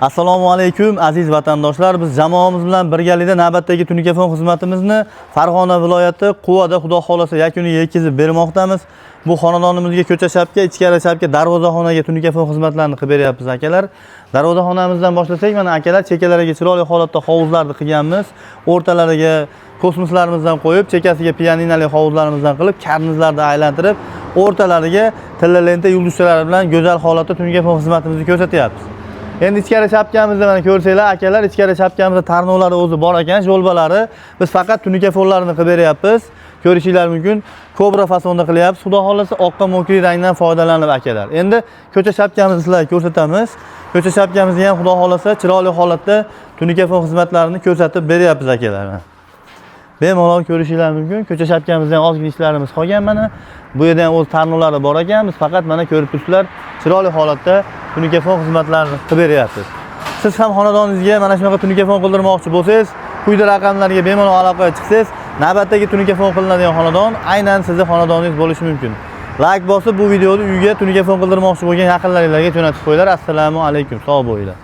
Assalomu alaykum aziz vatandoshlar. Biz jamoamiz bilan birgalikda navbatdagi tungi telefon xizmatimizni Farg'ona viloyati Quvada Xudo xolasa yakuniga yetkazib bermoqdamiz. Bu xonadonimizga ko'cha shapka, ichkari shapka, darvozaxonaga tungi telefon xizmatlarini qilib beryapmiz akalar. Darvozaxonamizdan boshlasak, mana akalar chekalariga chiroyli holatda hovuzlarni qilganmiz. O'rtalariga kosmoslarimizdan qo'yib, chekasiga pianinali hovuzlarimizdan qilib, karnizlarni aylantirib, o'rtalariga tilla lenta yulduzchalar bilan go'zal holatda tungi telefon xizmatimizni ko'rsatyapmiz. Endi ichkari shapkamizda mana ko'rsanglar akalar, ichkari shapkamizda tarnovlari o'zi bor ekan, yo'lbalari. Biz faqat tungi telefonlarini qilib beryapmiz. Ko'rishinglar mumkin. Kobra fasonda qilyapmiz. Xudo xolasa oqqa mo'kri rangdan foydalanib akalar. Endi ko'cha shapkamizni sizlarga ko'rsatamiz. Ko'cha shapkamizga ham xudo xolasa chiroyli holatda tungi telefon xizmatlarini ko'rsatib beryapmiz akalar. Bemalol ko'rishinglar mumkin. Ko'cha shapkamizda ham ozgina ishlarimiz qolgan mana. Bu yerda ham o'z tarnovlari bor ekan. Biz faqat mana ko'rib turibsizlar, chiroyli holatda tungi telefon xizmatlarini qilib beryapmiz. Siz ham xonadoningizga mana shunaqa tungi telefon qildirmoqchi bo'lsangiz, quyida raqamlarga bemalol aloqaga chiqsangiz, navbatdagi tungi telefon qilinadigan xonadon aynan sizning xonadoningiz bo'lishi mumkin. Like bosib bu videoni uyga tungi telefon qildirmoqchi bo'lgan yaqinlaringizga jo'natib qo'yinglar. Assalomu alaykum. Sog' bo'linglar.